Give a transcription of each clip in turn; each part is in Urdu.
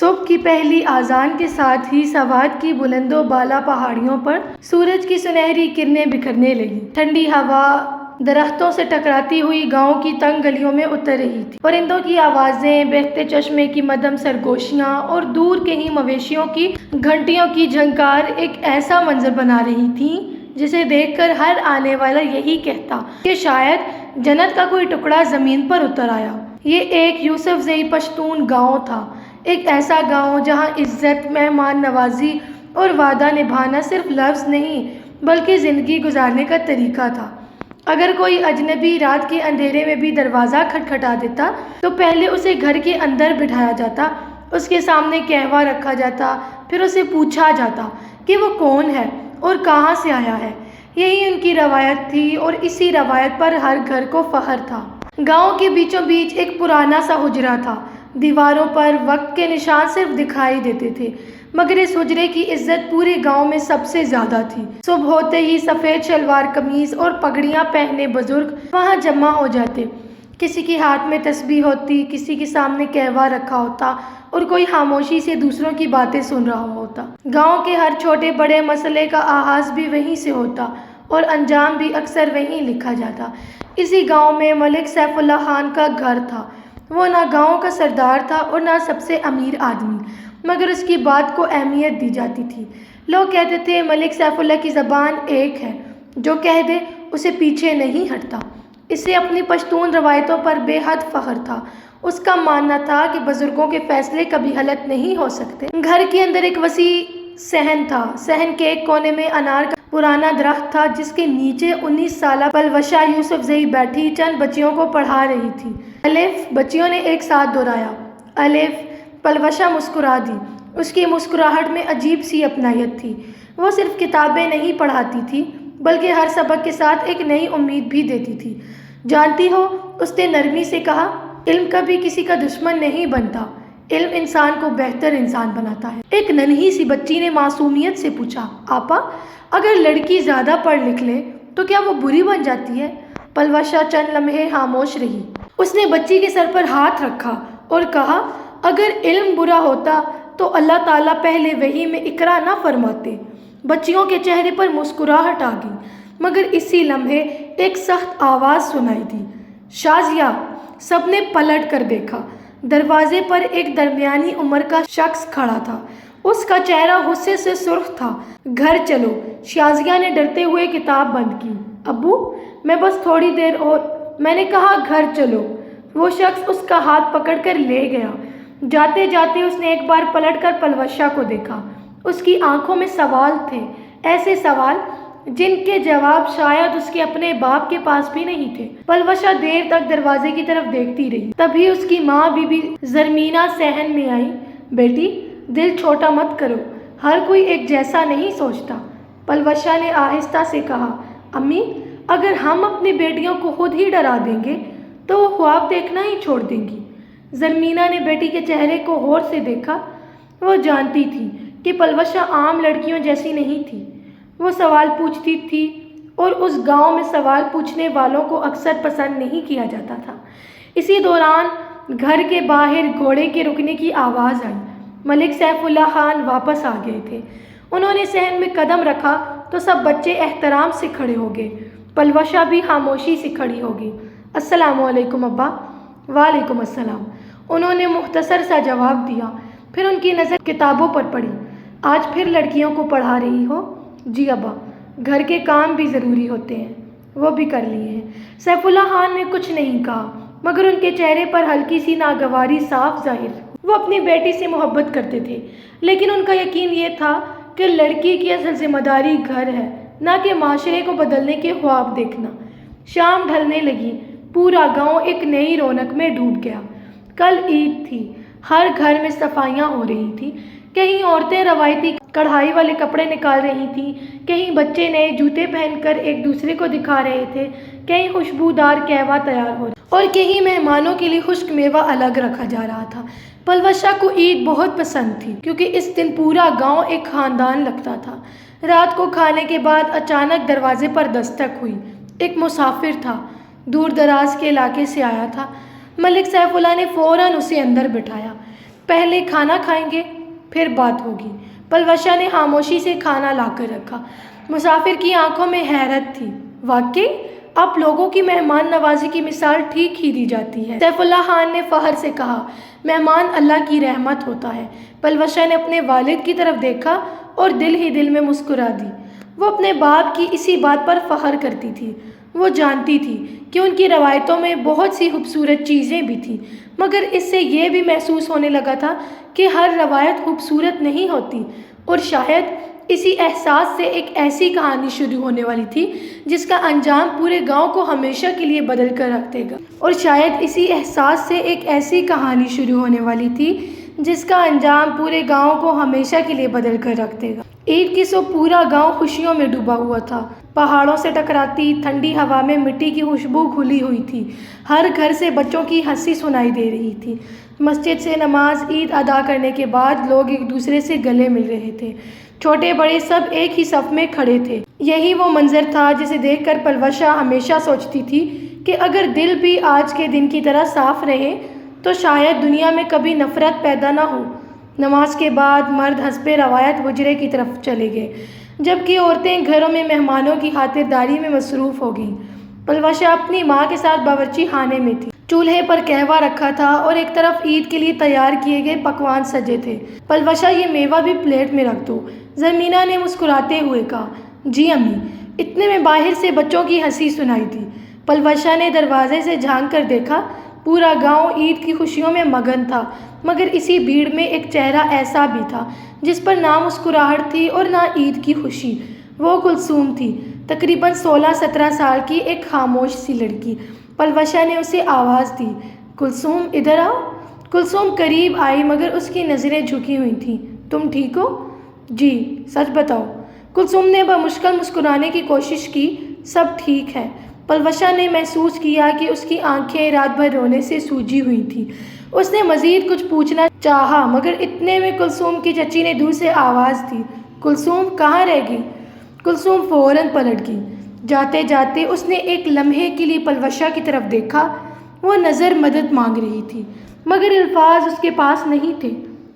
صبح کی پہلی اذان کے ساتھ ہی سوات کی بلند و بالا پہاڑیوں پر سورج کی سنہری کرنیں بکھرنے لگیں۔ ٹھنڈی ہوا درختوں سے ٹکراتی ہوئی گاؤں کی تنگ گلیوں میں اتر رہی تھی۔ پرندوں کی آوازیں، بہتے چشمے کی مدھم سرگوشیاں اور دور کہیں مویشیوں کی گھنٹیوں کی جھنکار ایک ایسا منظر بنا رہی تھیں جسے دیکھ کر ہر آنے والا یہی کہتا کہ شاید جنت کا کوئی ٹکڑا زمین پر اتر آیا۔ یہ ایک یوسف زئی پشتون گاؤں تھا، ایک ایسا گاؤں جہاں عزت، مہمان نوازی اور وعدہ نبھانا صرف لفظ نہیں بلکہ زندگی گزارنے کا طریقہ تھا۔ اگر کوئی اجنبی رات کے اندھیرے میں بھی دروازہ کھٹکھٹا دیتا تو پہلے اسے گھر کے اندر بٹھایا جاتا، اس کے سامنے قہوہ رکھا جاتا، پھر اسے پوچھا جاتا کہ وہ کون ہے اور کہاں سے آیا ہے۔ یہی ان کی روایت تھی اور اسی روایت پر ہر گھر کو فخر تھا۔ گاؤں کے بیچوں بیچ ایک پرانا سا حجرہ تھا۔ دیواروں پر وقت کے نشان صرف دکھائی دیتے تھے، مگر اس حجرے کی عزت پورے گاؤں میں سب سے زیادہ تھی۔ صبح ہوتے ہی سفید شلوار قمیض اور پگڑیاں پہنے بزرگ وہاں جمع ہو جاتے۔ کسی کے ہاتھ میں تسبیح ہوتی، کسی کے سامنے قہوہ رکھا ہوتا اور کوئی خاموشی سے دوسروں کی باتیں سن رہا ہوتا۔ گاؤں کے ہر چھوٹے بڑے مسئلے کا آغاز بھی وہیں سے ہوتا اور انجام بھی اکثر وہیں لکھا جاتا۔ اسی گاؤں میں ملک سیف اللہ خان کا گھر تھا۔ وہ نہ گاؤں کا سردار تھا اور نہ سب سے امیر آدمی، مگر اس کی بات کو اہمیت دی جاتی تھی۔ لوگ کہتے تھے ملک سیف اللہ کی زبان ایک ہے، جو کہہ دے اسے پیچھے نہیں ہٹتا۔ اسے اپنی پشتون روایتوں پر بے حد فخر تھا۔ اس کا ماننا تھا کہ بزرگوں کے فیصلے کبھی غلط نہیں ہو سکتے۔ گھر کے اندر ایک وسیع صحن تھا۔ صحن کے ایک کونے میں انار کا پرانا درخت تھا جس کے نیچے 19 سالہ پلوشہ یوسف زئی بیٹھی چند بچیوں کو پڑھا رہی تھی۔ الف، بچیوں نے ایک ساتھ دہرایا۔ الف۔ پلوشہ مسکرا دی۔ اس کی مسکراہٹ میں عجیب سی اپنائیت تھی۔ وہ صرف کتابیں نہیں پڑھاتی تھی بلکہ ہر سبق کے ساتھ ایک نئی امید بھی دیتی تھی۔ جانتی ہو، اس نے نرمی سے کہا، علم کبھی کسی کا دشمن نہیں بنتا، علم انسان کو بہتر انسان بناتا ہے۔ ایک ننھی سی بچی نے معصومیت سے پوچھا، آپا، اگر لڑکی زیادہ پڑھ لکھ لے تو کیا وہ بری بن جاتی ہے؟ پلوشہ چند لمحے خاموش رہی۔ اس نے بچی کے سر پر ہاتھ رکھا اور کہا، اگر علم برا ہوتا تو اللہ تعالیٰ پہلے وحی میں اقرا نہ فرماتے۔ بچیوں کے چہرے پر مسکراہٹ آ گئی، مگر اسی لمحے ایک سخت آواز سنائی دی، شازیہ! سب نے پلٹ کر دیکھا۔ دروازے پر ایک درمیانی عمر کا شخص کھڑا تھا۔ اس کا چہرہ غصے سے سرخ تھا۔ گھر چلو، شازیہ نے ڈرتے ہوئے کتاب بند کی۔ ابو، میں بس تھوڑی دیر اور، میں نے کہا گھر چلو۔ وہ شخص اس کا ہاتھ پکڑ کر لے گیا۔ جاتے جاتے اس نے ایک بار پلٹ کر پلوشہ کو دیکھا۔ اس کی آنکھوں میں سوال تھے، ایسے سوال جن کے جواب شاید اس کے اپنے باپ کے پاس بھی نہیں تھے۔ پلوشہ دیر تک دروازے کی طرف دیکھتی رہی۔ تبھی اس کی ماں بی بی زرمینہ صحن میں آئی۔ بیٹی، دل چھوٹا مت کرو، ہر کوئی ایک جیسا نہیں سوچتا۔ پلوشہ نے آہستہ سے کہا، امی، اگر ہم اپنی بیٹیوں کو خود ہی ڈرا دیں گے تو وہ خواب دیکھنا ہی چھوڑ دیں گی۔ زرمینہ نے بیٹی کے چہرے کو غور سے دیکھا۔ وہ جانتی تھی کہ پلوشہ عام لڑکیوں جیسی نہیں تھی۔ وہ سوال پوچھتی تھی اور اس گاؤں میں سوال پوچھنے والوں کو اکثر پسند نہیں کیا جاتا تھا۔ اسی دوران گھر کے باہر گھوڑے کے رکنے کی آواز آئی۔ ملک سیف اللہ خان واپس آ گئے تھے۔ انہوں نے صحن میں قدم رکھا تو سب بچے احترام سے کھڑے ہو گئے۔ پلوشہ بھی خاموشی سے کھڑی ہو گئی۔ السلام علیکم ابا۔ وعلیکم السلام۔ انہوں نے مختصر سا جواب دیا، پھر ان کی نظر کتابوں پر پڑی۔ آج پھر لڑکیوں کو پڑھا رہی ہو؟ جی ابا، گھر کے کام بھی ضروری ہوتے ہیں، وہ بھی کر لیے ہیں۔ سیف اللہ خان نے کچھ نہیں کہا، مگر ان کے چہرے پر ہلکی سی ناگواری صاف ظاہر۔ وہ اپنی بیٹی سے محبت کرتے تھے، لیکن ان کا یقین یہ تھا کہ لڑکی کی اصل ذمہ داری گھر ہے، نہ کہ معاشرے کو بدلنے کے خواب دیکھنا۔ شام ڈھلنے لگی۔ پورا گاؤں ایک نئی رونق میں ڈوب گیا۔ کل عید تھی۔ ہر گھر میں صفائیاں ہو رہی تھیں۔ کہیں عورتیں روایتی کڑھائی والے کپڑے نکال رہی تھیں، کہیں بچے نئے جوتے پہن کر ایک دوسرے کو دکھا رہے تھے، کہیں خوشبودار قہوہ تیار ہو رہا اور کہیں مہمانوں کے لیے خشک میوہ الگ رکھا جا رہا تھا۔ پلوشہ کو عید بہت پسند تھی کیونکہ اس دن پورا گاؤں ایک خاندان لگتا تھا۔ رات کو کھانے کے بعد اچانک دروازے پر دستک ہوئی۔ ایک مسافر تھا، دور دراز کے علاقے سے آیا تھا۔ ملک سیف اللہ نے فوراً اسے اندر بٹھایا۔ پہلے کھانا کھائیں گے پھر بات ہوگی۔ پلوشا نے خاموشی سے کھانا لا کر رکھا۔ مسافر کی آنکھوں میں حیرت تھی۔ واقعی آپ لوگوں کی مہمان نوازی کی مثال ٹھیک ہی دی جاتی ہے، سیف اللہ خان نے فخر سے کہا۔ مہمان اللہ کی رحمت ہوتا ہے۔ پلوشا نے اپنے والد کی طرف دیکھا اور دل ہی دل میں مسکرا دی۔ وہ اپنے باپ کی اسی بات پر فخر کرتی تھی۔ وہ جانتی تھی کہ ان کی روایتوں میں بہت سی خوبصورت چیزیں بھی تھیں، مگر اس سے یہ بھی محسوس ہونے لگا تھا کہ ہر روایت خوبصورت نہیں ہوتی، اور شاید اسی احساس سے ایک ایسی کہانی شروع ہونے والی تھی جس کا انجام پورے گاؤں کو ہمیشہ کے لیے بدل کر رکھ دے گا، اور شاید اسی احساس سے ایک ایسی کہانی شروع ہونے والی تھی جس کا انجام پورے گاؤں کو ہمیشہ کے لیے بدل کر رکھ دے گا۔ عید کی صبح پورا گاؤں خوشیوں میں ڈوبا ہوا تھا۔ پہاڑوں سے ٹکراتی ٹھنڈی ہوا میں مٹی کی خوشبو گھلی ہوئی تھی۔ ہر گھر سے بچوں کی ہنسی سنائی دے رہی تھی۔ مسجد سے نماز عید ادا کرنے کے بعد لوگ ایک دوسرے سے گلے مل رہے تھے۔ چھوٹے بڑے سب ایک ہی صف میں کھڑے تھے۔ یہی وہ منظر تھا جسے دیکھ کر پلوشا ہمیشہ سوچتی تھی کہ اگر دل بھی آج کے دن کی طرح صاف رہے تو شاید دنیا میں کبھی نفرت پیدا نہ ہو۔ نماز کے بعد مرد حسب روایت حجرے کی طرف چلے گئے، جبکہ عورتیں گھروں میں مہمانوں کی خاطرداری میں مصروف ہو گئیں۔ پلوشا اپنی ماں کے ساتھ باورچی خانے میں تھی۔ چولہے پر قہوہ رکھا تھا اور ایک طرف عید کے لیے تیار کیے گئے پکوان سجے تھے۔ پلوشا یہ میوہ بھی پلیٹ میں رکھ دو، زرمینا نے مسکراتے ہوئے کہا۔ جی امی۔ اتنے میں باہر سے بچوں کی ہنسی سنائی دی۔ پلوشا نے دروازے سے جھانک کر دیکھا۔ پورا گاؤں عید کی خوشیوں میں مگن تھا، مگر اسی بھیڑ میں ایک چہرہ ایسا بھی تھا جس پر نہ مسکراہٹ تھی اور نہ عید کی خوشی۔ وہ کلثوم تھی، تقریباً 16-17 سال کی ایک خاموش سی لڑکی۔ پلوشا نے اسے آواز دی، کلثوم ادھر آؤ۔ کلثوم قریب آئی مگر اس کی نظریں جھکی ہوئی تھیں۔ تم ٹھیک ہو؟ جی، سچ بتاؤ۔ کلثوم نے بمشکل مسکرانے کی کوشش کی۔ سب ٹھیک ہے۔ پلوشا نے محسوس کیا کہ اس کی آنکھیں رات بھر رونے سے سوجی ہوئی تھیں۔ اس نے مزید کچھ پوچھنا چاہا مگر اتنے میں کلثوم کی چچی نے دور سے آواز دی، کلثوم کہاں رہ گئی؟ کلثوم فوراً پلٹ گئی۔ جاتے جاتے اس نے ایک لمحے کے لیے پلوشا کی طرف دیکھا۔ وہ نظر مدد مانگ رہی تھی مگر الفاظ اس کے پاس نہیں تھے۔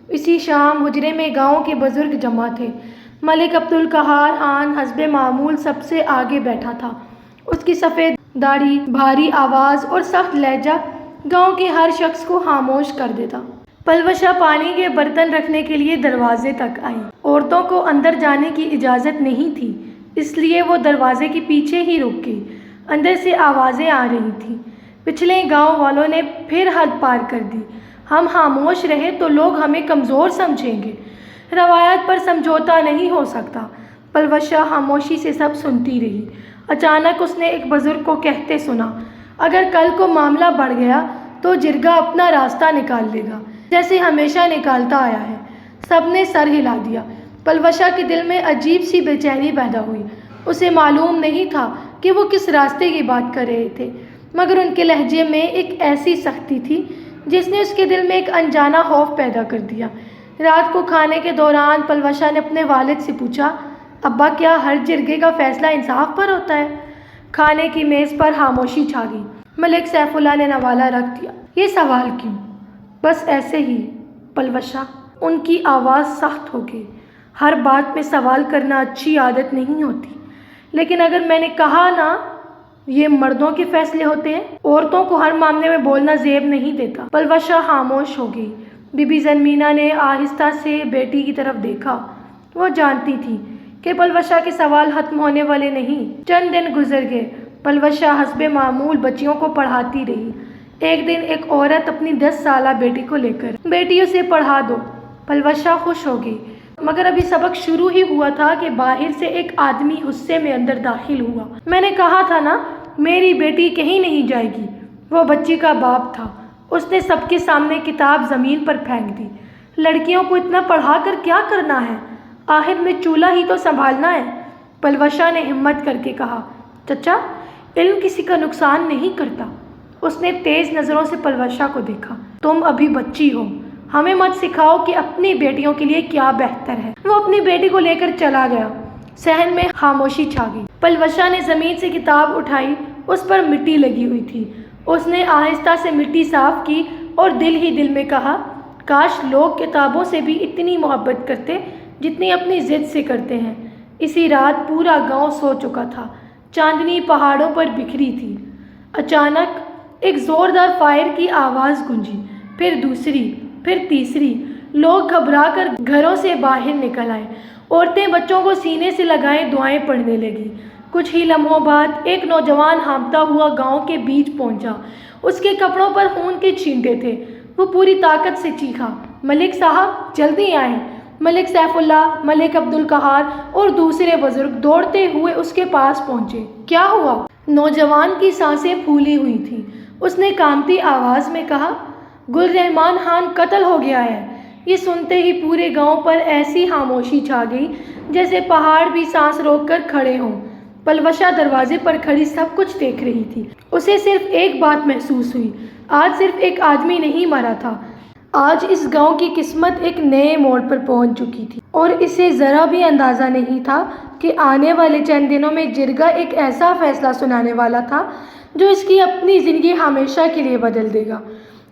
اسی شام حجرے میں گاؤں کے بزرگ جمع تھے۔ ملک عبدالقہار خان حسب معمول سب سے آگے بیٹھا تھا۔ اس کی سفید داڑھی، بھاری آواز اور سخت لہجہ گاؤں کے ہر شخص کو خاموش کر دیتا۔ پلوشا پانی کے برتن رکھنے کے لیے دروازے تک آئی۔ عورتوں کو اندر جانے کی اجازت نہیں تھی، اس لیے وہ دروازے کے پیچھے ہی رک گئی۔ اندر سے آوازیں آ رہی تھیں۔ پچھلے گاؤں والوں نے پھر حد پار کر دی۔ ہم خاموش رہے تو لوگ ہمیں کمزور سمجھیں گے۔ روایت پر سمجھوتا نہیں ہو سکتا۔ پلوشا خاموشی سے سب سنتی رہی۔ اچانک اس نے ایک بزرگ کو کہتے سنا، اگر کل کو معاملہ بڑھ گیا تو جرگہ اپنا راستہ نکال لے گا، جیسے ہمیشہ نکالتا آیا ہے۔ سب نے سر ہلا دیا۔ پلوشا کے دل میں عجیب سی بے چینی پیدا ہوئی۔ اسے معلوم نہیں تھا کہ وہ کس راستے کی بات کر رہے تھے، مگر ان کے لہجے میں ایک ایسی سختی تھی جس نے اس کے دل میں ایک انجانا خوف پیدا کر دیا۔ رات کو کھانے کے دوران پلوشا نے اپنے والد سے پوچھا، ابا کیا ہر جرگے کا فیصلہ انصاف پر ہوتا ہے؟ کھانے کی میز پر خاموشی چھا گئی۔ ملک سیف اللہ نے نوالہ رکھ دیا۔ یہ سوال کیوں؟ بس ایسے ہی پلوشا۔ ان کی آواز سخت ہو گئی۔ ہر بات میں سوال کرنا اچھی عادت نہیں ہوتی، لیکن اگر میں نے کہا نا، یہ مردوں کے فیصلے ہوتے ہیں، عورتوں کو ہر معاملے میں بولنا زیب نہیں دیتا۔ پلوشا خاموش ہو گئی۔ بی بی زرمینا نے آہستہ سے بیٹی کی طرف دیکھا۔ وہ جانتی تھی کہ پلوشا کے سوال ختم ہونے والے نہیں۔ چند دن گزر گئے۔ پلوشا حسب معمول بچیوں کو پڑھاتی رہی۔ ایک دن ایک عورت اپنی 10 سالہ بیٹی کو لے کر، بیٹی اسے پڑھا دو۔ پلوشا خوش ہو گئی، مگر ابھی سبق شروع ہی ہوا تھا کہ باہر سے ایک آدمی غصے میں اندر داخل ہوا۔ میں نے کہا تھا نا، میری بیٹی کہیں نہیں جائے گی۔ وہ بچی کا باپ تھا۔ اس نے سب کے سامنے کتاب زمین پر پھینک دی۔ لڑکیوں کو اتنا پڑھا کر کیا کرنا ہے؟ آخر میں چولہا ہی تو سنبھالنا ہے۔ پلوشا نے ہمت کر کے کہا، چچا، علم کسی کا نقصان نہیں کرتا۔ اس نے تیز نظروں سے پلوشا کو دیکھا۔ تم ابھی بچی ہو، ہمیں مت سکھاؤ کہ اپنی بیٹیوں کے لیے کیا بہتر ہے۔ وہ اپنی بیٹی کو لے کر چلا گیا۔ صحن میں خاموشی چھا گئی۔ پلوشا نے زمین سے کتاب اٹھائی۔ اس پر مٹی لگی ہوئی تھی۔ اس نے آہستہ سے مٹی صاف کی اور دل ہی دل میں کہا، کاش لوگ کتابوں سے بھی اتنی محبت کرتے جتنی اپنی ضد سے کرتے ہیں۔ اسی رات پورا گاؤں سو چکا تھا، چاندنی پہاڑوں پر بکھری تھی۔ اچانک ایک زوردار فائر کی آواز گونجی، پھر دوسری، پھر تیسری۔ لوگ گھبرا کر گھروں سے باہر نکل آئے، عورتیں بچوں کو سینے سے لگائے دعائیں پڑھنے لگیں۔ کچھ ہی لمحوں بعد ایک نوجوان ہانپتا ہوا گاؤں کے بیچ پہنچا۔ اس کے کپڑوں پر خون کے چھینٹے تھے۔ وہ پوری طاقت سے چیخا، ملک صاحب جلدی آئیں۔ ملک سیف اللہ، ملک عبدالقہار اور دوسرے بزرگ دوڑتے ہوئے اس کے پاس پہنچے۔ کیا ہوا؟ نوجوان کی سانسیں پھولی ہوئی تھیں۔ اس نے کانپتی آواز میں کہا، گل رحمان خان قتل ہو گیا ہے۔ یہ سنتے ہی پورے گاؤں پر ایسی خاموشی چھا گئی جیسے پہاڑ بھی سانس روک کر کھڑے ہوں۔ پلوشا دروازے پر کھڑی سب کچھ دیکھ رہی تھی۔ اسے صرف ایک بات محسوس ہوئی، آج صرف ایک آدمی نہیں مرا تھا، آج اس گاؤں کی قسمت ایک نئے موڑ پر پہنچ چکی تھی، اور اسے ذرا بھی اندازہ نہیں تھا کہ آنے والے چند دنوں میں جرگا ایک ایسا فیصلہ سنانے والا تھا جو اس کی اپنی زندگی ہمیشہ کے لیے بدل دے گا۔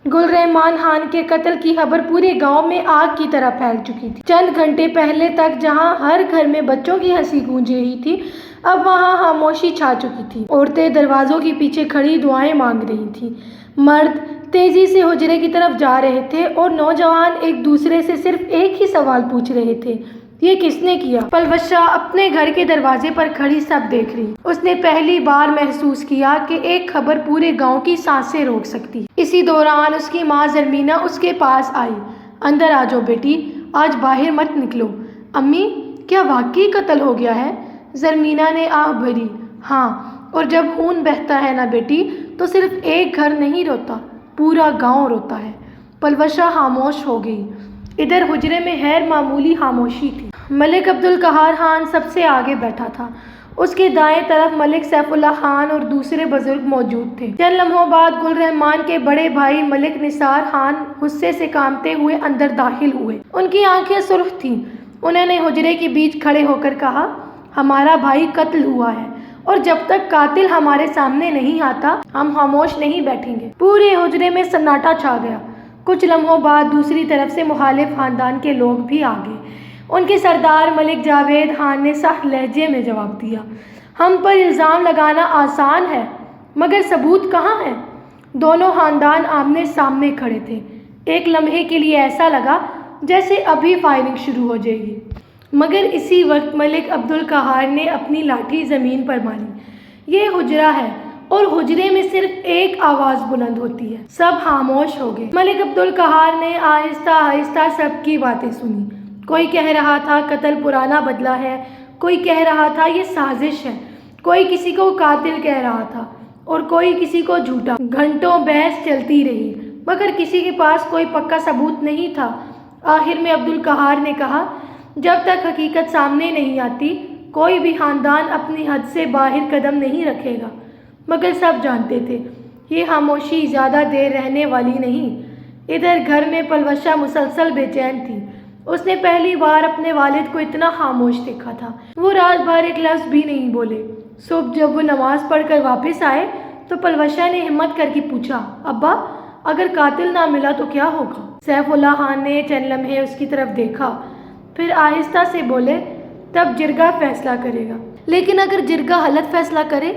گل رحمان خان کے قتل کی خبر پورے گاؤں میں آگ کی طرح پھیل چکی تھی۔ چند گھنٹے پہلے تک جہاں ہر گھر میں بچوں کی ہنسی گونج رہی تھی، اب وہاں خاموشی چھا چکی تھی۔ عورتیں دروازوں کے پیچھے کھڑی دعائیں مانگ رہی تھیں، مرد تیزی سے حجرے کی طرف جا رہے تھے، اور نوجوان ایک دوسرے سے صرف ایک ہی سوال پوچھ رہے تھے، یہ کس نے کیا؟ پلوشا اپنے گھر کے دروازے پر کھڑی سب دیکھ رہی۔ اس نے پہلی بار محسوس کیا کہ ایک خبر پورے گاؤں کی سانسیں روک سکتی۔ اسی دوران اس کی ماں زرمینہ اس کے پاس آئی۔ اندر آ جاؤ بیٹی، آج باہر مت نکلو۔ امی، کیا واقعی قتل ہو گیا ہے؟ زرمینہ نے آہ بھری۔ ہاں، اور جب خون بہتا ہے نا بیٹی، تو صرف ایک گھر نہیں روتا، پورا گاؤں روتا ہے۔ پلوشا خاموش ہو گئی۔ ادھر حجرے میں غیر معمولی خاموشی تھی۔ ملک عبدالقہار خان سب سے آگے بیٹھا تھا۔ اس کے دائیں طرف ملک سیف اللہ خان اور دوسرے بزرگ موجود تھے۔ چند لمحوں بعد گل رحمان کے بڑے بھائی ملک نثار خان غصے سے کانپتے ہوئے اندر داخل ہوئے۔ ان کی آنکھیں سرخ تھیں۔ انہوں نے حجرے کے بیچ کھڑے ہو کر کہا، ہمارا بھائی قتل ہوا ہے، اور جب تک قاتل ہمارے سامنے نہیں آتا ہم خاموش نہیں بیٹھیں گے۔ پورے حجرے میں سناٹا چھا گیا۔ کچھ لمحوں بعد دوسری طرف سے مخالف خاندان کے لوگ بھی آ گئے۔ ان کے سردار ملک جاوید خان نے سخت لہجے میں جواب دیا، ہم پر الزام لگانا آسان ہے، مگر ثبوت کہاں ہے؟ دونوں خاندان آمنے سامنے کھڑے تھے۔ ایک لمحے کے لیے ایسا لگا جیسے ابھی فائرنگ شروع ہو جائے گی، مگر اسی وقت ملک عبدالقہار نے اپنی لاٹھی زمین پر ماری۔ یہ حجرہ ہے، اور حجرے میں صرف ایک آواز بلند ہوتی ہے۔ سب خاموش ہو گئے۔ ملک عبدالقہار نے آہستہ آہستہ سب کی باتیں سنی۔ کوئی کہہ رہا تھا قتل پرانا بدلہ ہے، کوئی کہہ رہا تھا یہ سازش ہے، کوئی کسی کو قاتل کہہ رہا تھا اور کوئی کسی کو جھوٹا۔ گھنٹوں بحث چلتی رہی، مگر کسی کے پاس کوئی پکا ثبوت نہیں تھا۔ آخر میں عبدالقہار نے کہا، جب تک حقیقت سامنے نہیں آتی کوئی بھی خاندان اپنی حد سے باہر قدم نہیں رکھے گا۔ مگر سب جانتے تھے یہ خاموشی زیادہ دیر رہنے والی نہیں۔ ادھر گھر میں پلوشا مسلسل بے چین تھی۔ اس نے پہلی بار اپنے والد کو اتنا خاموش دیکھا تھا۔ وہ رات بھر ایک لفظ بھی نہیں بولے۔ صبح جب وہ نماز پڑھ کر واپس آئے تو پلوشا نے ہمت کر کے پوچھا، ابا، اگر قاتل نہ ملا تو کیا ہوگا؟ سیف اللہ خان نے چند لمحے اس کی طرف دیکھا، پھر آہستہ سے بولے، تب جرگا فیصلہ کرے گا۔ لیکن اگر جرگا غلط فیصلہ کرے؟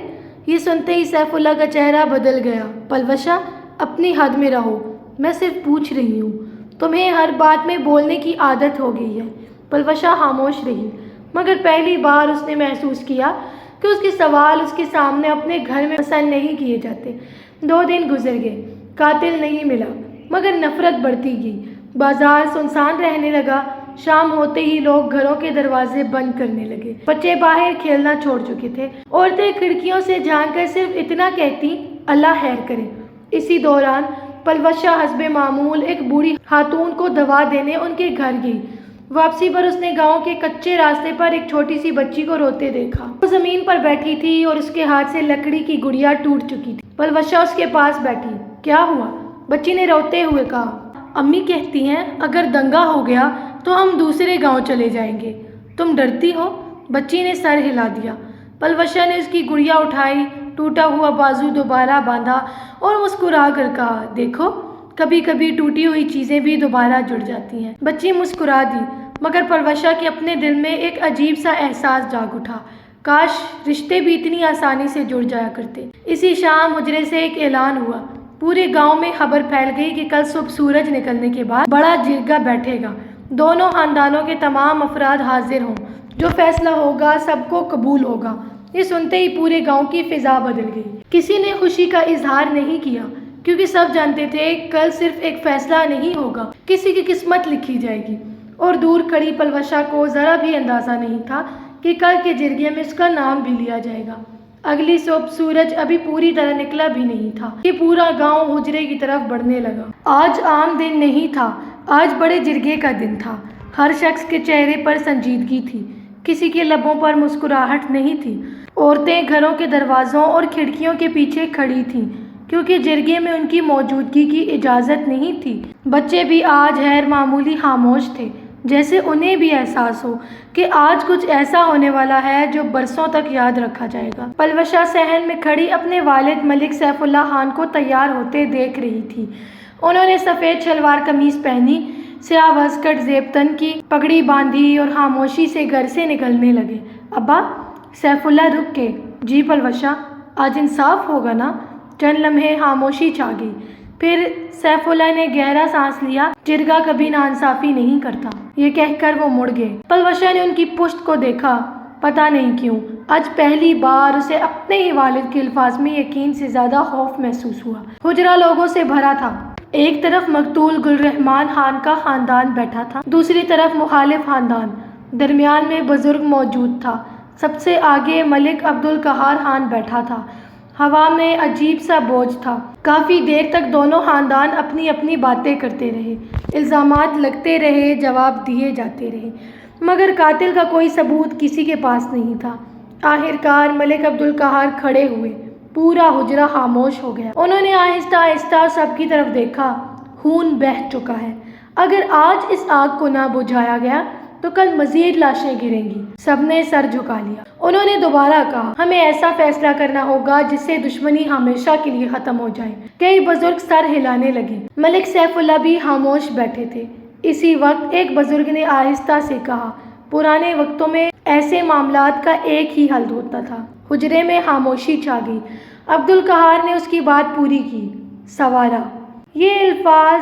یہ سنتے ہی سیف اللہ کا چہرہ بدل گیا۔ پلوشا، اپنی حد میں رہو، میں صرف پوچھ رہی ہوں، تمہیں ہر بات میں بولنے کی عادت ہو گئی ہے۔ پلوشا خاموش رہی، مگر پہلی بار اس نے محسوس کیا کہ اس کے سوال اس کے سامنے اپنے گھر میں پسند نہیں کیے جاتے۔ 2 دن گزر گئے، قاتل نہیں ملا، مگر نفرت بڑھتی گئی۔ بازار سنسان رہنے لگا۔ شام ہوتے ہی لوگ گھروں کے دروازے بند کرنے لگے۔ بچے باہر کھیلنا چھوڑ چکے تھے۔ عورتیں کھڑکیوں سے جھانک کر صرف اتنا کہتی، اللہ خیر کرے۔ اسی دوران پلوشا حسب معمول ایک بوڑھی خاتون کو دوا دینے ان کے گھر گئی۔ واپسی پر اس نے گاؤں کے کچے راستے پر ایک چھوٹی سی بچی کو روتے دیکھا۔ وہ زمین پر بیٹھی تھی اور اس کے ہاتھ سے لکڑی کی گڑیا ٹوٹ چکی تھی۔ پلوشا اس کے پاس بیٹھی۔ کیا ہوا؟ بچی نے روتے ہوئے کہا، امی کہتی ہیں اگر دنگا ہو گیا تو ہم دوسرے گاؤں چلے جائیں گے، تم ڈرتی ہو؟ بچی نے سر ہلا دیا۔ پلوشا نے اس کی گڑیا اٹھائی، ٹوٹا ہوا بازو دوبارہ باندھا اور مسکرا کر کہا، دیکھو کبھی کبھی ٹوٹی ہوئی چیزیں بھی دوبارہ جڑ جاتی ہیں۔ بچی مسکرا دی، مگر پلوشا کے اپنے دل میں ایک عجیب سا احساس جاگ اٹھا۔ کاش رشتے بھی اتنی آسانی سے جڑ جایا کرتے۔ اسی شام حجرے سے ایک اعلان ہوا۔ پورے گاؤں میں خبر پھیل گئی کہ کل صبح سورج نکلنے کے بعد بڑا جرگہ بیٹھے گا، دونوں خاندانوں کے تمام افراد حاضر ہوں، جو فیصلہ ہوگا سب کو قبول ہوگا۔ یہ سنتے ہی پورے گاؤں کی فضا بدل گئی۔ کسی نے خوشی کا اظہار نہیں کیا، کیونکہ سب جانتے تھے کل صرف ایک فیصلہ نہیں ہوگا، کسی کی قسمت لکھی جائے گی۔ اور دور کھڑی پلوشا کو ذرا بھی اندازہ نہیں تھا کہ کل کے جرگے میں اس کا نام بھی لیا جائے گا۔ اگلی صبح سورج ابھی پوری طرح نکلا بھی نہیں تھا کہ پورا گاؤں حجرے کی طرف بڑھنے لگا۔ آج عام دن نہیں تھا، آج بڑے جرگے کا دن تھا۔ ہر شخص کے چہرے پر سنجیدگی تھی، کسی کے لبوں پر مسکراہٹ نہیں تھی۔ عورتیں گھروں کے دروازوں اور کھڑکیوں کے پیچھے کھڑی تھیں، کیونکہ جرگے میں ان کی موجودگی کی اجازت نہیں تھی۔ بچے بھی آج غیر معمولی خاموش تھے، جیسے انہیں بھی احساس ہو کہ آج کچھ ایسا ہونے والا ہے جو برسوں تک یاد رکھا جائے گا۔ پلوشا صحن میں کھڑی اپنے والد ملک سیف اللہ خان کو تیار ہوتے دیکھ رہی تھی۔ انہوں نے سفید شلوار قمیض پہنی، سیاہ واسکٹ زیب تن کی پگڑی باندھی اور خاموشی سے گھر سے نکلنے لگے۔ ابا؟ سیف اللہ رک کے، جی پلوشا، آج انصاف ہوگا نا؟ چند لمحے خاموشی چھا گئی، پھر سیف اللہ نے گہرا سانس لیا۔ جرگہ کبھی ناانصافی نہیں کرتا، یہ کہہ کر وہ مڑ گئے۔ پلوشا نے ان کی پشت کو دیکھا، پتہ نہیں کیوں آج پہلی بار اسے اپنے ہی والد کے الفاظ میں یقین سے زیادہ خوف محسوس ہوا۔ حجرہ لوگوں سے بھرا تھا۔ ایک طرف مقتول گل رحمان خان کا خاندان بیٹھا تھا، دوسری طرف مخالف خاندان، درمیان میں بزرگ موجود تھا۔ سب سے آگے ملک عبدالقہار خان بیٹھا تھا۔ ہوا میں عجیب سا بوجھ تھا۔ کافی دیر تک دونوں خاندان اپنی اپنی باتیں کرتے رہے، الزامات لگتے رہے، جواب دیے جاتے رہے، مگر قاتل کا کوئی ثبوت کسی کے پاس نہیں تھا۔ آخرکار ملک عبدالقہار کھڑے ہوئے، پورا حجرہ خاموش ہو گیا۔ انہوں نے آہستہ آہستہ سب کی طرف دیکھا۔ خون بہہ چکا ہے، اگر آج اس آگ کو نہ بجھایا گیا تو کل مزید لاشیں گریں گی۔ سب نے سر جھکا لیا۔ انہوں نے دوبارہ کہا، ہمیں ایسا فیصلہ کرنا ہوگا جس سے دشمنی ہمیشہ کے لیے ختم ہو جائے۔ کئی بزرگ سر ہلانے لگے۔ ملک سیف اللہ بھی خاموش بیٹھے تھے۔ اسی وقت ایک بزرگ نے آہستہ سے کہا، پرانے وقتوں میں ایسے معاملات کا ایک ہی حل ہوتا تھا۔ حجرے میں خاموشی چھا گئی۔ عبدالقہار نے اس کی بات پوری کی، سوارا۔ یہ الفاظ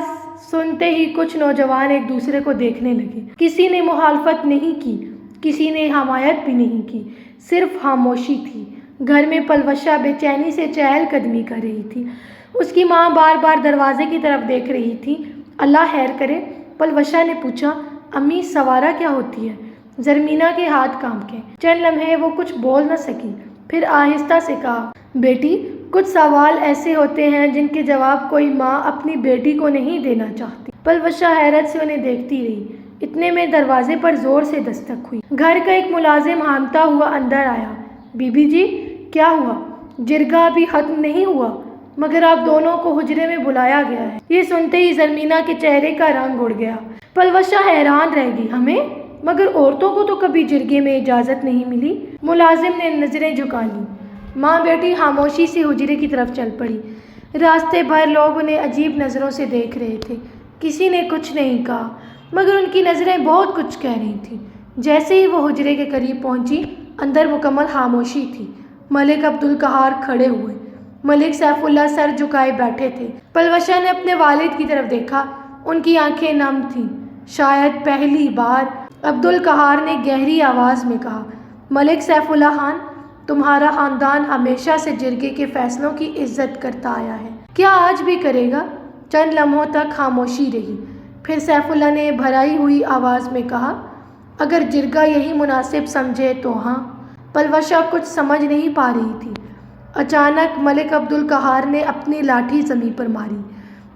سنتے ہی کچھ نوجوان ایک دوسرے کو دیکھنے لگے۔ کسی نے مخالفت نہیں کی، کسی نے حمایت بھی نہیں کی، صرف خاموشی تھی۔ گھر میں پلوشا بے چینی سے چہل قدمی کر رہی تھی۔ اس کی ماں بار بار دروازے کی طرف دیکھ رہی تھی۔ اللہ خیر کرے، پلوشا نے پوچھا، امی سوارا کیا ہوتی ہے؟ زرمینا کے ہاتھ کانپ گئے۔ چند لمحے وہ کچھ بول نہ سکی، پھر آہستہ سے کہا، بیٹی، کچھ سوال ایسے ہوتے ہیں جن کے جواب کوئی ماں اپنی بیٹی کو نہیں دینا چاہتی۔ پلوشا حیرت سے انہیں دیکھتی رہی۔ اتنے میں دروازے پر زور سے دستک ہوئی۔ گھر کا ایک ملازم ہانکتا ہوا اندر آیا۔ بی بی جی، کیا ہوا؟ جرگہ ابھی ختم نہیں ہوا، مگر آپ دونوں کو حجرے میں بلایا گیا ہے۔ یہ سنتے ہی زرمینا کے چہرے کا رنگ اڑ گیا۔ پلوشا حیران رہ گئی، ہمیں؟ مگر عورتوں کو تو کبھی جرگے میں اجازت نہیں ملی۔ ملازم نے نظریں جھکا لیں۔ ماں بیٹی خاموشی سے حجرے کی طرف چل پڑی۔ راستے بھر لوگ انہیں عجیب نظروں سے دیکھ رہے تھے۔ کسی نے کچھ نہیں کہا، مگر ان کی نظریں بہت کچھ کہہ رہی تھیں۔ جیسے ہی وہ حجرے کے قریب پہنچی، اندر مکمل خاموشی تھی۔ ملک عبدالقہار کھڑے ہوئے، ملک سیف اللہ سر جھکائے بیٹھے تھے۔ پلوشا نے اپنے والد کی طرف دیکھا، ان کی آنکھیں نم تھیں۔ شاید پہلی بار عبدالقہار نے گہری آواز میں کہا، ملک سیف اللہ خان، تمہارا خاندان ہمیشہ سے جرگے کے فیصلوں کی عزت کرتا آیا ہے، کیا آج بھی کرے گا؟ چند لمحوں تک خاموشی رہی، پھر سیف اللہ نے بھرائی ہوئی آواز میں کہا، اگر جرگہ یہی مناسب سمجھے تو ہاں۔ پلوشا کچھ سمجھ نہیں پا رہی تھی۔ اچانک ملک عبدالقہار نے اپنی لاٹھی زمین پر ماری،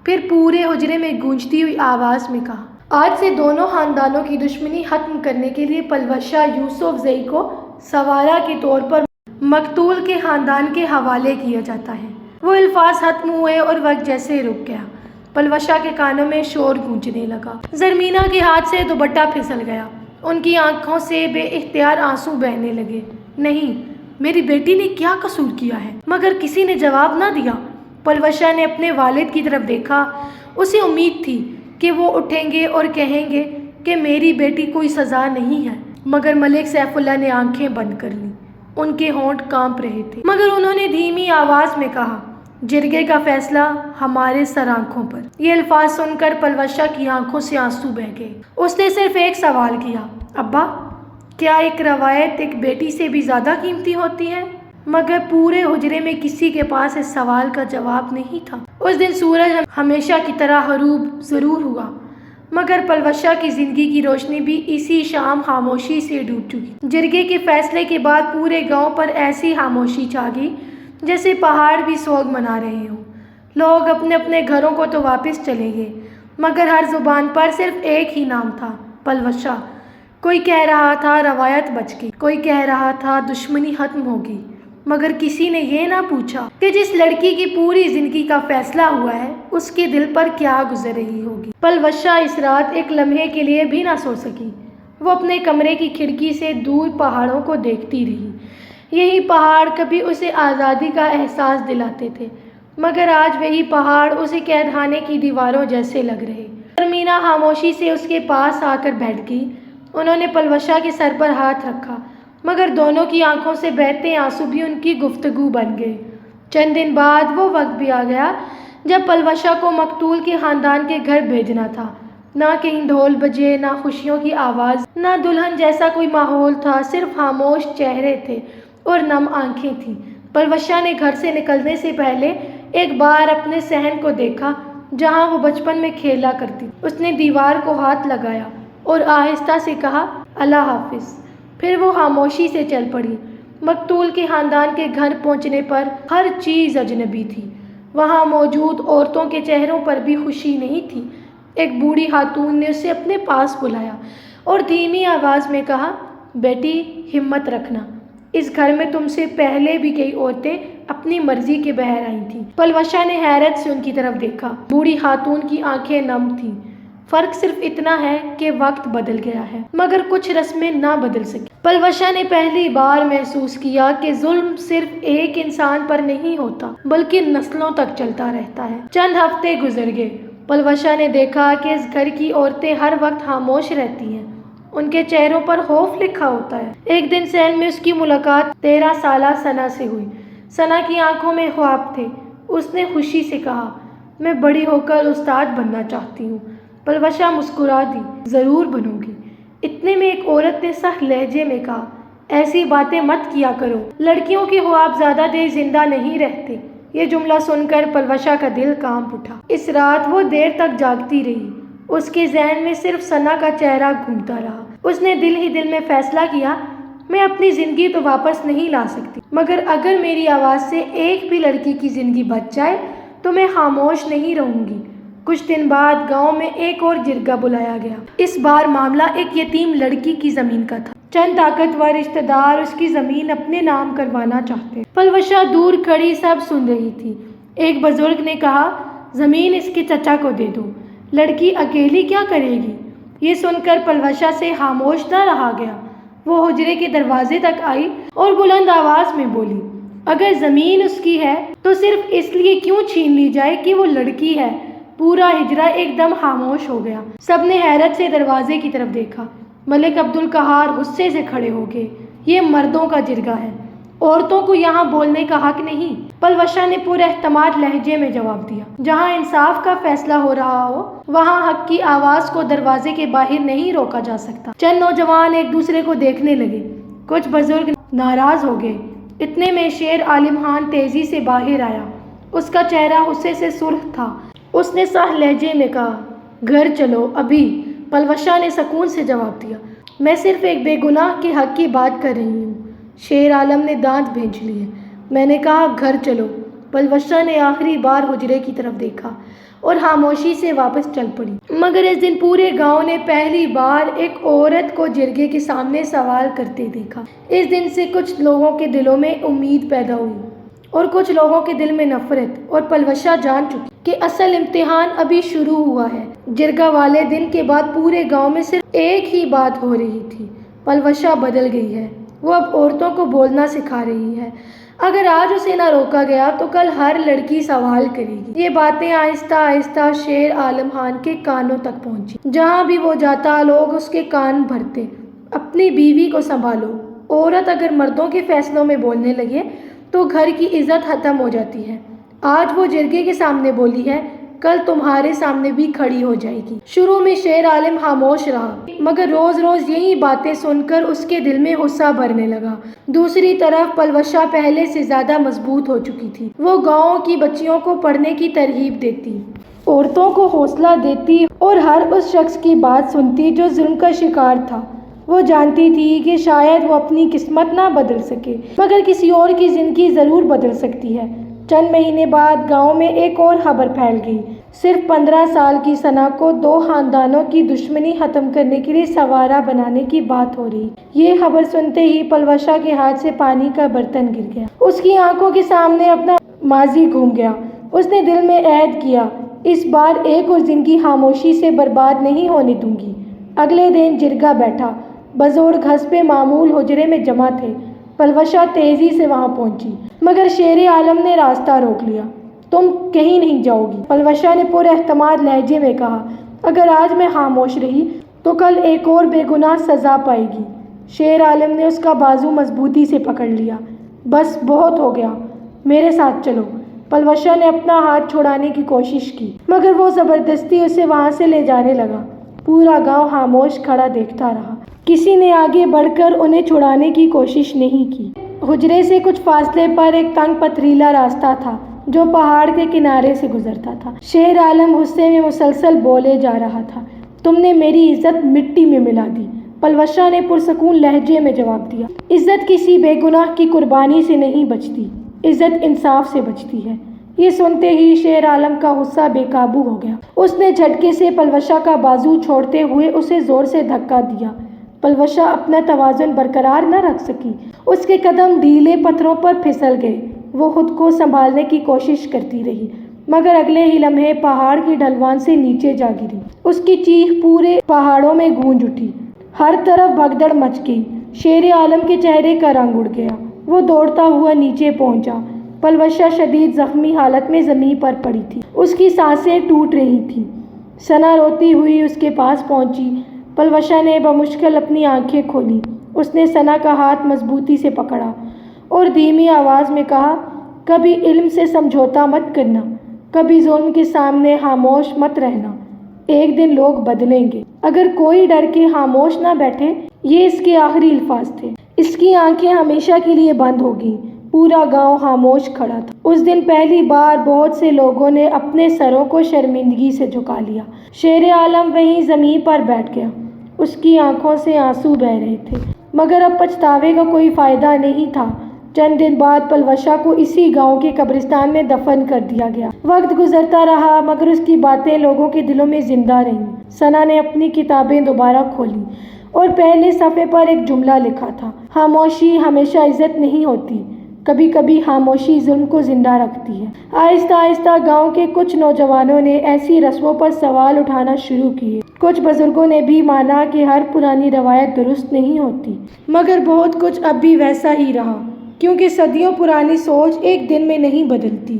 پھر پورے حجرے میں گونجتی ہوئی آواز میں کہا، آج سے دونوں خاندانوں کی دشمنی ختم کرنے کے لیے پلوشا یوسف زئی کو سوارا کے طور پر مقتول کے خاندان کے حوالے کیا جاتا ہے۔ وہ الفاظ ختم ہوئے اور وقت جیسے رک گیا۔ پلوشا کے کانوں میں شور گونجنے لگا۔ زرمینا کے ہاتھ سے دوپٹہ پھسل گیا۔ ان کی آنکھوں سے بے اختیار آنسو بہنے لگے۔ نہیں، میری بیٹی نے کیا قصور کیا ہے؟ مگر کسی نے جواب نہ دیا۔ پلوشا نے اپنے والد کی طرف دیکھا، اسے امید تھی کہ وہ اٹھیں گے اور کہیں گے کہ میری بیٹی کوئی سزا نہیں ہے، مگر ملک سیف اللہ نے آنکھیں بند کر لیں۔ ان کے ہونٹ کانپ رہے تھے، مگر انہوں نے دھیمی آواز میں کہا، جرگے کا فیصلہ ہمارے سر آنکھوں پر۔ یہ الفاظ سن کر پلوشہ کی آنکھوں سے آنسو بہہ گئے۔ اس نے صرف ایک سوال کیا، ابا، کیا ایک روایت ایک بیٹی سے بھی زیادہ قیمتی ہوتی ہے؟ مگر پورے حجرے میں کسی کے پاس اس سوال کا جواب نہیں تھا۔ اس دن سورج ہمیشہ کی طرح غروب ضرور ہوا، مگر پلوشہ کی زندگی کی روشنی بھی اسی شام خاموشی سے ڈوب چکی۔ جرگے کے فیصلے کے بعد پورے گاؤں پر ایسی خاموشی چھا گئی جیسے پہاڑ بھی سوگ منا رہے ہوں۔ لوگ اپنے اپنے گھروں کو تو واپس چلے گئے، مگر ہر زبان پر صرف ایک ہی نام تھا، پلوشہ۔ کوئی کہہ رہا تھا روایت بچ گئی، کوئی کہہ رہا تھا دشمنی ختم ہو گئی، مگر کسی نے یہ نہ پوچھا کہ جس لڑکی کی پوری زندگی کا فیصلہ ہوا ہے اس کے دل پر کیا گزر رہی ہوگی۔ پلوشہ اس رات ایک لمحے کے لیے بھی نہ سو سکی۔ وہ اپنے کمرے کی کھڑکی سے دور پہاڑوں کو دیکھتی رہی۔ یہی پہاڑ کبھی اسے آزادی کا احساس دلاتے تھے، مگر آج وہی پہاڑ اسے قید خانے کی دیواروں جیسے لگ رہے۔ ترمینا خاموشی سے اس کے پاس آ کر بیٹھ گئی۔ انہوں نے پلوشہ کے سر پر ہاتھ رکھا، مگر دونوں کی آنکھوں سے بہتے آنسو بھی ان کی گفتگو بن گئے۔ چند دن بعد وہ وقت بھی آ گیا جب پلوشہ کو مقتول کے خاندان کے گھر بھیجنا تھا۔ نہ کہیں ڈھول بجے، نہ خوشیوں کی آواز، نہ دلہن جیسا کوئی ماحول تھا، صرف خاموش چہرے تھے اور نم آنکھیں تھیں۔ پلوشہ نے گھر سے نکلنے سے پہلے ایک بار اپنے صحن کو دیکھا جہاں وہ بچپن میں کھیلا کرتی۔ اس نے دیوار کو ہاتھ لگایا اور آہستہ سے کہا، اللہ حافظ۔ پھر وہ خاموشی سے چل پڑی۔ مقتول کے خاندان کے گھر پہنچنے پر ہر چیز اجنبی تھی۔ وہاں موجود عورتوں کے چہروں پر بھی خوشی نہیں تھی۔ ایک بوڑھی خاتون نے اسے اپنے پاس بلایا اور دھیمی آواز میں کہا، بیٹی، ہمت رکھنا، اس گھر میں تم سے پہلے بھی کئی عورتیں اپنی مرضی کے باہر آئی تھیں۔ پلوشہ نے حیرت سے ان کی طرف دیکھا۔ بوڑھی خاتون کی آنکھیں نم تھیں۔ فرق صرف اتنا ہے کہ وقت بدل گیا ہے، مگر کچھ رسمیں نہ بدل سکی۔ پلوشہ نے پہلی بار محسوس کیا کہ ظلم صرف ایک انسان پر نہیں ہوتا بلکہ نسلوں تک چلتا رہتا ہے۔ چند ہفتے گزر گئے۔ پلوشہ نے دیکھا کہ اس گھر کی عورتیں ہر وقت خاموش رہتی ہیں، ان کے چہروں پر خوف لکھا ہوتا ہے۔ ایک دن سیل میں اس کی ملاقات 13 سالہ ثنا سے ہوئی۔ ثنا کی آنکھوں میں خواب تھے۔ اس نے خوشی سے کہا، میں بڑی ہو کر استاد بننا چاہتی ہوں۔ پلوشہ مسکرا دی، ضرور بنو گی۔ اتنے میں ایک عورت نے سخت لہجے میں کہا، ایسی باتیں مت کیا کرو، لڑکیوں کے خواب زیادہ دیر زندہ نہیں رہتے۔ یہ جملہ سن کر پلوشہ کا دل کانپ اٹھا۔ اس رات وہ دیر تک جاگتی رہی۔ اس کے ذہن میں صرف ثنا کا چہرہ گھومتا رہا۔ اس نے دل ہی دل میں فیصلہ کیا، میں اپنی زندگی تو واپس نہیں لا سکتی، مگر اگر میری آواز سے ایک بھی لڑکی کی زندگی بچ جائے تو میں خاموش نہیں رہوں گی۔ کچھ دن بعد گاؤں میں ایک اور جرگہ بلایا گیا۔ اس بار معاملہ ایک یتیم لڑکی کی زمین کا تھا۔ چند طاقتور رشتہ دار اس کی زمین اپنے نام کروانا چاہتے۔ پلوشہ دور کھڑی سب سن رہی تھی۔ ایک بزرگ نے کہا، زمین اس کے چچا کو دے دو، لڑکی اکیلی کیا کرے گی؟ یہ سن کر پلوشہ سے خاموش نہ رہا گیا۔ وہ حجرے کے دروازے تک آئی اور بلند آواز میں بولی، اگر زمین اس کی ہے تو صرف اس لیے کیوں چھین لی جائے کہ وہ لڑکی ہے؟ پورا حجرہ ایک دم خاموش ہو گیا۔ سب نے حیرت سے دروازے کی طرف دیکھا۔ ملک عبدالقہار غصے سے کھڑے ہو گئے، یہ مردوں کا جرگہ ہے، عورتوں کو یہاں بولنے کا حق نہیں۔ پلوشہ نے پورے اعتماد لہجے میں جواب دیا، جہاں انصاف کا فیصلہ ہو رہا ہو وہاں حق کی آواز کو دروازے کے باہر نہیں روکا جا سکتا۔ چند نوجوان ایک دوسرے کو دیکھنے لگے۔ کچھ بزرگ ناراض ہو گئے۔ اتنے میں شیر عالم خان تیزی سے باہر آیا۔ اس کا چہرہ غصے سے سرخ تھا۔ اس نے سخت لہجے میں کہا، گھر چلو ابھی۔ پلوشہ نے سکون سے جواب دیا، میں صرف ایک بے گناہ کے حق کی بات کر رہی ہوں۔ شیر عالم نے دانت بھینچ لیے۔ میں نے کہا گھر چلو۔ پلوشہ نے آخری بار حجرے کی طرف دیکھا اور خاموشی سے واپس چل پڑی۔ مگر اس دن پورے گاؤں نے پہلی بار ایک عورت کو جرگے کے سامنے سوال کرتے دیکھا۔ اس دن سے کچھ لوگوں کے دلوں میں امید پیدا ہوئی اور کچھ لوگوں کے دل میں نفرت، اور پلوشہ جان چکی کہ اصل امتحان ابھی شروع ہوا ہے۔ جرگہ والے دن کے بعد پورے گاؤں میں صرف ایک ہی بات ہو رہی تھی، پلوشہ بدل گئی ہے۔ وہ اب عورتوں کو بولنا سکھا رہی ہے، اگر آج اسے نہ روکا گیا تو کل ہر لڑکی سوال کرے گی۔ یہ باتیں آہستہ آہستہ شیر عالم خان کے کانوں تک پہنچی۔ جہاں بھی وہ جاتا لوگ اس کے کان بھرتے، اپنی بیوی کو سنبھالو۔ عورت اگر مردوں کے فیصلوں میں بولنے لگے تو گھر کی عزت ختم ہو جاتی ہے۔ آج وہ جرگے کے سامنے بولی ہے، کل تمہارے سامنے بھی کھڑی ہو جائے گی۔ شروع میں شیر عالم خاموش رہا، مگر روز روز یہی باتیں سن کر اس کے دل میں غصہ بھرنے لگا۔ دوسری طرف پلوشہ پہلے سے زیادہ مضبوط ہو چکی تھی۔ وہ گاؤں کی بچیوں کو پڑھنے کی ترغیب دیتی، عورتوں کو حوصلہ دیتی اور ہر اس شخص کی بات سنتی جو ظلم کا شکار تھا۔ وہ جانتی تھی کہ شاید وہ اپنی قسمت نہ بدل سکے، مگر کسی اور کی زندگی ضرور بدل سکتی ہے۔ چند مہینے بعد گاؤں میں ایک اور خبر پھیل گئی۔ صرف 15 سال کی ثنا کو 2 خاندانوں کی دشمنی ختم کرنے کے لیے سوارا بنانے کی بات ہو رہی۔ یہ خبر سنتے ہی پلوشہ کے ہاتھ سے پانی کا برتن گر گیا۔ اس کی آنکھوں کے سامنے اپنا ماضی گھوم گیا۔ اس نے دل میں عہد کیا، اس بار ایک اور زندگی خاموشی سے برباد نہیں ہونے دوں گی۔ اگلے دن جرگہ بیٹھا۔ بزرگ حسب معمول حجرے میں جمع تھے۔ پلوشہ تیزی سے وہاں پہنچی، مگر شیر عالم نے راستہ روک لیا۔ تم کہیں نہیں جاؤ گی، پلوشہ نے پر اعتماد لہجے میں کہا۔ اگر آج میں خاموش رہی تو کل ایک اور بے گناہ سزا پائے گی۔ شیر عالم نے اس کا بازو مضبوطی سے پکڑ لیا۔ بس بہت ہو گیا، میرے ساتھ چلو۔ پلوشہ نے اپنا ہاتھ چھڑانے کی کوشش کی، مگر وہ زبردستی اسے وہاں سے لے جانے لگا۔ پورا گاؤں خاموش کھڑا دیکھتا رہا۔ کسی نے آگے بڑھ کر انہیں چھڑانے کی کوشش نہیں کی۔ حجرے سے کچھ فاصلے پر ایک تنگ پتھریلا راستہ تھا جو پہاڑ کے کنارے سے گزرتا تھا۔ شیر عالم غصے میں مسلسل بولے جا رہا تھا، تم نے میری عزت مٹی میں ملا دی۔ پلوشہ نے پرسکون لہجے میں جواب دیا، عزت کسی بے گناہ کی قربانی سے نہیں بچتی، عزت انصاف سے بچتی ہے۔ یہ سنتے ہی شیر عالم کا غصہ بے قابو ہو گیا۔ اس نے جھٹکے سے پلوشہ کا بازو چھوڑتے ہوئے اسے زور سے دھکا دیا۔ پلوشہ اپنا توازن برقرار نہ رکھ سکی۔ اس کے قدم ڈھیلے پتھروں پر پھسل گئے۔ وہ خود کو سنبھالنے کی کوشش کرتی رہی، مگر اگلے ہی لمحے پہاڑ کی ڈھلوان سے نیچے جا گری۔ اس کی چیخ پورے پہاڑوں میں گونج اٹھی۔ ہر طرف بھگدڑ مچ گئی۔ شیر عالم کے چہرے کا رنگ اڑ گیا۔ وہ دوڑتا ہوا نیچے پہنچا۔ پلوشہ شدید زخمی حالت میں زمین پر پڑی تھی۔ اس کی سانسیں ٹوٹ رہی تھیں۔ ثنا روتی ہوئی اس کے پاس پہنچی۔ پلوشہ نے بمشکل اپنی آنکھیں کھولیں۔ اس نے ثنا کا ہاتھ مضبوطی سے پکڑا اور دھیمی آواز میں کہا، کبھی علم سے سمجھوتا مت کرنا، کبھی ظلم کے سامنے خاموش مت رہنا۔ ایک دن لوگ بدلیں گے۔ اگر کوئی ڈر کے خاموش نہ بیٹھے۔ یہ اس کے آخری الفاظ تھے۔ اس کی آنکھیں ہمیشہ کے لیے بند ہو گئیں۔ پورا گاؤں خاموش کھڑا تھا۔ اس دن پہلی بار بہت سے لوگوں نے اپنے سروں کو شرمندگی سے جھکا لیا۔ شیر عالم وہیں زمین پر بیٹھ گیا۔ اس کی آنکھوں سے آنسو بہہ رہے تھے، مگر اب پچھتاوے کا کوئی فائدہ نہیں تھا۔ چند دن بعد پلوشہ کو اسی گاؤں کے قبرستان میں دفن کر دیا گیا۔ وقت گزرتا رہا، مگر اس کی باتیں لوگوں کے دلوں میں زندہ رہیں۔ ثنا نے اپنی کتابیں دوبارہ کھولیں اور پہلے صفحے پر ایک جملہ لکھا تھا، خاموشی ہمیشہ عزت نہیں ہوتی، کبھی کبھی خاموشی ظلم کو زندہ رکھتی ہے۔ آہستہ آہستہ گاؤں کے کچھ نوجوانوں نے ایسی رسموں پر سوال اٹھانا شروع کیے۔ کچھ بزرگوں نے بھی مانا کہ ہر پرانی روایت درست نہیں ہوتی، مگر بہت کچھ اب بھی ویسا ہی رہا، کیونکہ صدیوں پرانی سوچ ایک دن میں نہیں بدلتی۔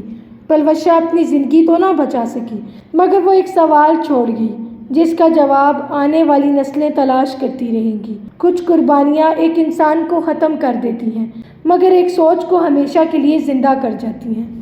پلوشہ اپنی زندگی تو نہ بچا سکی، مگر وہ ایک سوال چھوڑ گئی جس کا جواب آنے والی نسلیں تلاش کرتی رہیں گی۔ کچھ قربانیاں ایک انسان کو ختم کر دیتی ہیں، مگر ایک سوچ کو ہمیشہ کے لیے زندہ کر جاتی ہیں۔